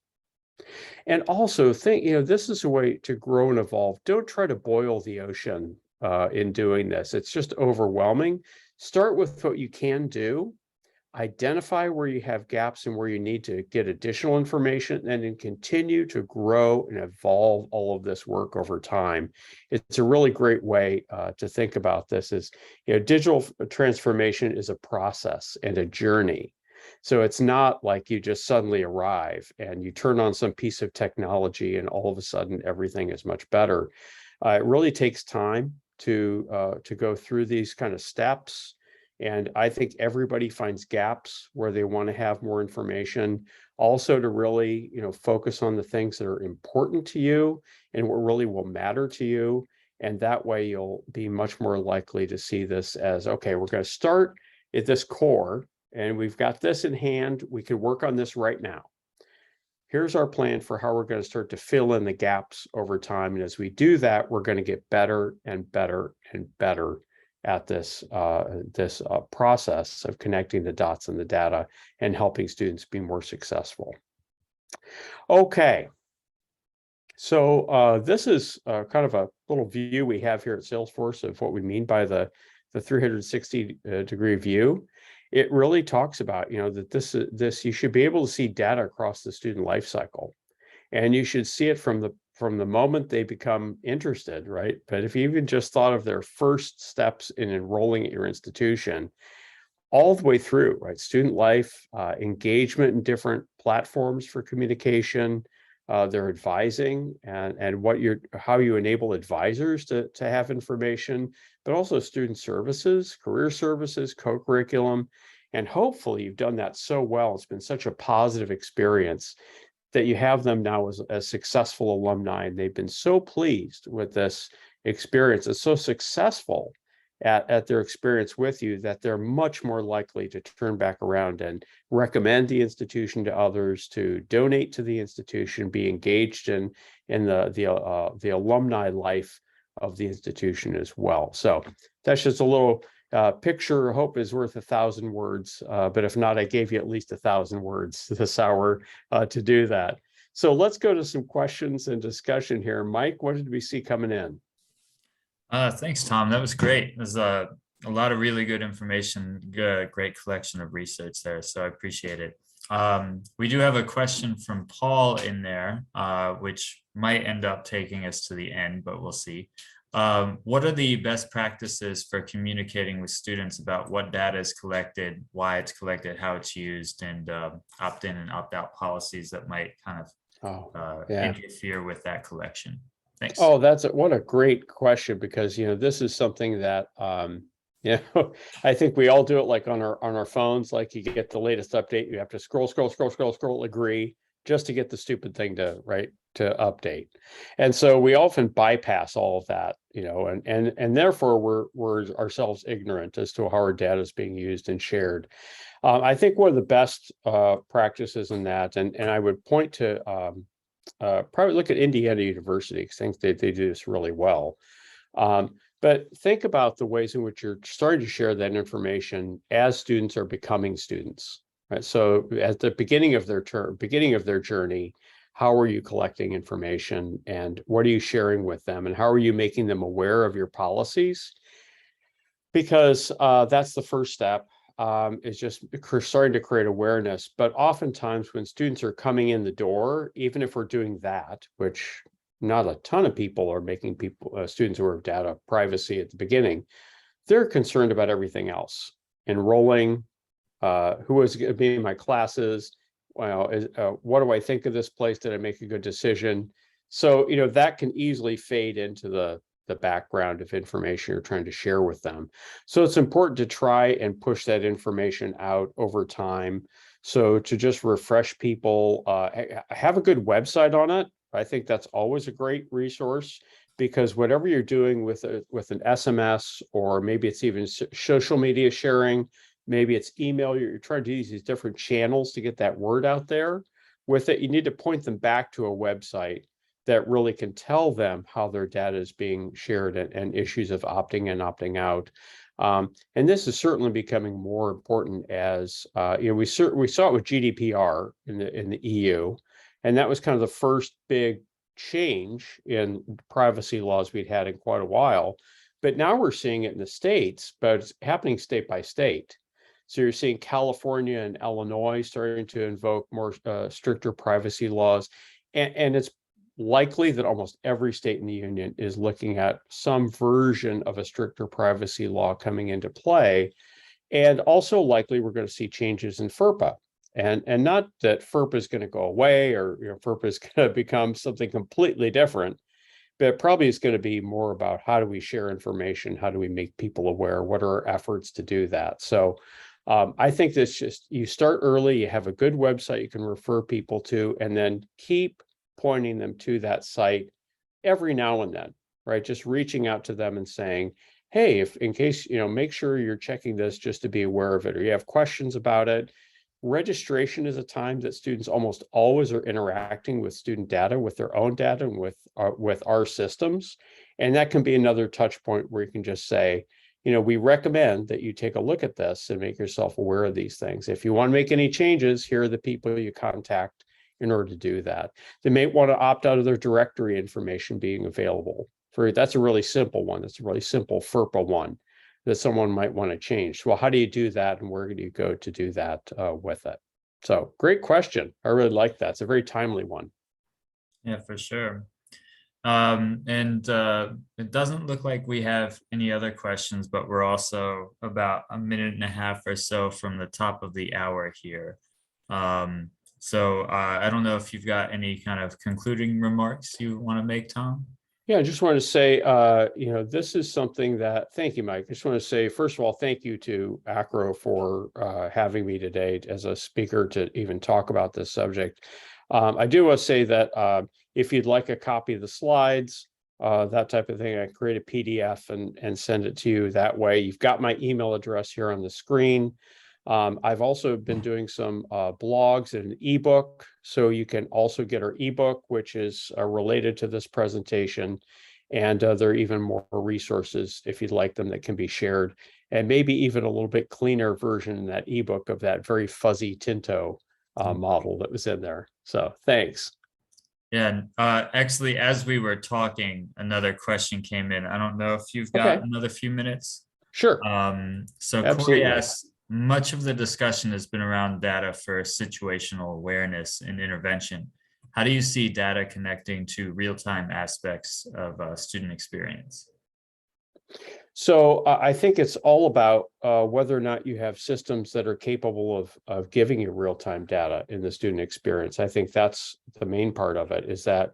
And also think, this is a way to grow and evolve. Don't try to boil the ocean in doing this. It's just overwhelming. Start with what you can do. Identify where you have gaps and where you need to get additional information, and then continue to grow and evolve all of this work over time. It's a really great way to think about this. Digital transformation is a process and a journey. So it's not like you just suddenly arrive and you turn on some piece of technology and all of a sudden everything is much better. It really takes time to go through these kind of steps. And I think everybody finds gaps where they want to have more information. Also to really, focus on the things that are important to you and what really will matter to you. And that way you'll be much more likely to see this as, okay, we're going to start at this core, and we've got this in hand. We can work on this right now. Here's our plan for how we're going to start to fill in the gaps over time. And as we do that, we're going to get better and better and better at this process of connecting the dots in the data and helping students be more successful. Okay. So this is kind of a little view we have here at Salesforce of what we mean by the 360-degree view. It really talks about, that this you should be able to see data across the student life cycle, and you should see it from the moment they become interested, right? But if you even just thought of their first steps in enrolling at your institution, all the way through, right? Student life, engagement in different platforms for communication, their advising, and how you enable advisors to have information, but also student services, career services, co-curriculum. And hopefully you've done that so well. It's been such a positive experience that you have them now as successful alumni, and they've been so pleased with this experience. It's so successful at their experience with you that they're much more likely to turn back around and recommend the institution to others, to donate to the institution, be engaged in the alumni life of the institution as well. So that's just a little picture. Hope is worth 1,000 words, but if not, I gave you at least 1,000 words this hour to do that. So let's go to some questions and discussion here. Mike, what did we see coming in? Thanks, Tom. That was great. There's a lot of really good information, great collection of research there. So I appreciate it. We do have a question from Paul in there, which might end up taking us to the end, but we'll see. What are the best practices for communicating with students about what data is collected, why it's collected, how it's used, and opt-in and opt-out policies that might kind of interfere with that collection? Thanks. Oh, what a great question, because this is something that I think we all do it, like on our phones. Like, you get the latest update, you have to scroll, agree, just to get the stupid thing to update. And so we often bypass all of that, and therefore we're ourselves ignorant as to how our data is being used and shared. I think one of the best practices in that, and I would point to probably look at Indiana University, because I think they do this really well. But think about the ways in which you're starting to share that information as students are becoming students, right? So at the beginning of their journey, how are you collecting information, and what are you sharing with them, and how are you making them aware of your policies? Because that's the first step, is just starting to create awareness. But oftentimes when students are coming in the door, even if we're doing that, which not a ton of people are making students aware of data privacy at the beginning, they're concerned about everything else. Enrolling, who is going to be in my classes, what do I think of this place? Did I make a good decision? So, that can easily fade into the background of information you're trying to share with them. So it's important to try and push that information out over time. So to just refresh people, have a good website on it. I think that's always a great resource, because whatever you're doing with an SMS, or maybe it's even social media sharing, maybe it's email, you're trying to use these different channels to get that word out there. With it, you need to point them back to a website that really can tell them how their data is being shared, and issues of opting in, opting out. And this is certainly becoming more important as we saw it with GDPR in the EU, and that was kind of the first big change in privacy laws we'd had in quite a while. But now we're seeing it in the states, but it's happening state by state. So you're seeing California and Illinois starting to invoke more stricter privacy laws, and it's likely that almost every state in the union is looking at some version of a stricter privacy law coming into play. And also likely we're going to see changes in FERPA. And not that FERPA is going to go away, or FERPA is going to become something completely different, but it probably is going to be more about how do we share information, how do we make people aware, what are our efforts to do that. So I think this just, you start early, you have a good website you can refer people to, and then keep pointing them to that site every now and then, right? Just reaching out to them and saying, hey, if in case, make sure you're checking this just to be aware of it, or you have questions about it. Registration is a time that students almost always are interacting with student data, with their own data, and with our systems. And that can be another touch point where you can just say, we recommend that you take a look at this and make yourself aware of these things. If you want to make any changes, here are the people you contact in order to do that. They may want to opt out of their directory information being available. That's a really simple one. That's a really simple FERPA one that someone might want to change. Well, how do you do that, and where do you go to do that with it? So great question. I really like that. It's a very timely one. Yeah, for sure. It doesn't look like we have any other questions, but we're also about a minute and a half or so from the top of the hour here. So I don't know if you've got any kind of concluding remarks you want to make, Tom? Yeah, I just want to say, this is something that, thank you, Mike. I just want to say, first of all, thank you to ACRO for having me today as a speaker to even talk about this subject. I do want to say that if you'd like a copy of the slides, that type of thing, I create a PDF and send it to you that way. You've got my email address here on the screen. I've also been doing some blogs and an ebook, so you can also get our ebook, which is related to this presentation. And there are even more resources, if you'd like them, that can be shared, and maybe even a little bit cleaner version in that ebook of that very fuzzy Tinto model that was in there. So thanks. Yeah, actually, as we were talking, another question came in. I don't know if you've got another few minutes. Sure. So Absolutely. Corey asks, much of the discussion has been around data for situational awareness and intervention. How do you see data connecting to real-time aspects of student experience? So I think it's all about whether or not you have systems that are capable of giving you real-time data in the student experience. I think that's the main part of it, is that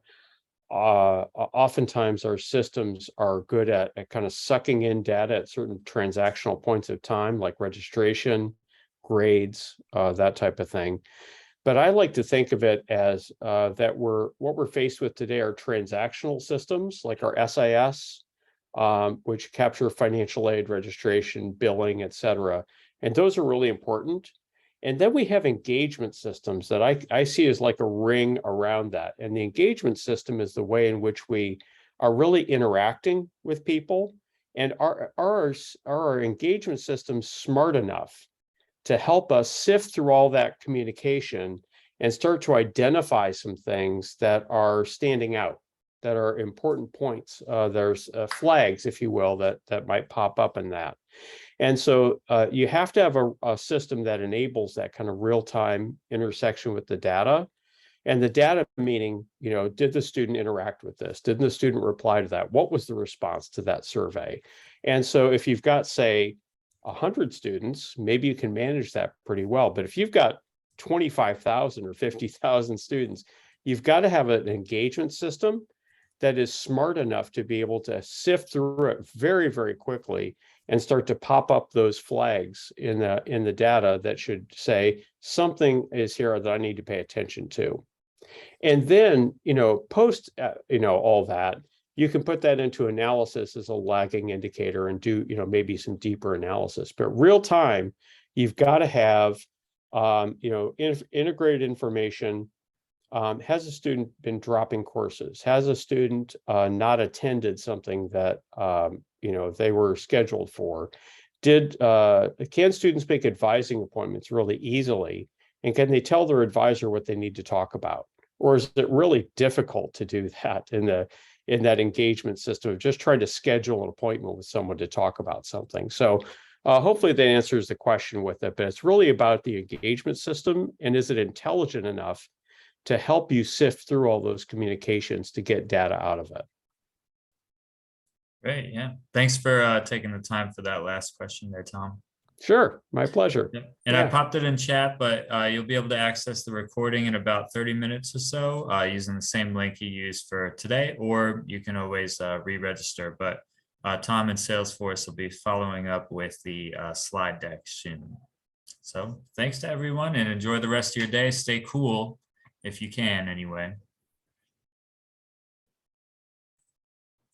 oftentimes our systems are good at kind of sucking in data at certain transactional points of time, like registration, grades, that type of thing. But I like to think of it as that what we're faced with today are transactional systems like our SIS, which capture financial aid, registration, billing, et cetera. And those are really important. And then we have engagement systems that I see as like a ring around that. And the engagement system is the way in which we are really interacting with people. And are our engagement systems smart enough to help us sift through all that communication and start to identify some things that are standing out, that are important points? There's flags, if you will, that might pop up in that. And so you have to have a system that enables that kind of real-time intersection with the data. And the data meaning, did the student interact with this? Didn't the student reply to that? What was the response to that survey? And so if you've got, say, 100 students, maybe you can manage that pretty well. But if you've got 25,000 or 50,000 students, you've got to have an engagement system that is smart enough to be able to sift through it very, very quickly and start to pop up those flags in the data that should say something is here that I need to pay attention to. And then, post, all that, you can put that into analysis as a lagging indicator and do, maybe some deeper analysis. But real time, you've got to have, integrated information. Has a student been dropping courses? Has a student not attended something that they were scheduled for? Can students make advising appointments really easily? And can they tell their advisor what they need to talk about? Or is it really difficult to do that in that engagement system of just trying to schedule an appointment with someone to talk about something? So hopefully that answers the question with it, but it's really about the engagement system, and is it intelligent enough to help you sift through all those communications to get data out of it. Great, yeah. Thanks for taking the time for that last question there, Tom. Sure, my pleasure. Yep. And I popped it in chat, but you'll be able to access the recording in about 30 minutes or so using the same link you used for today, or you can always re-register. But Tom and Salesforce will be following up with the slide deck soon. So thanks to everyone and enjoy the rest of your day. Stay cool if you can anyway.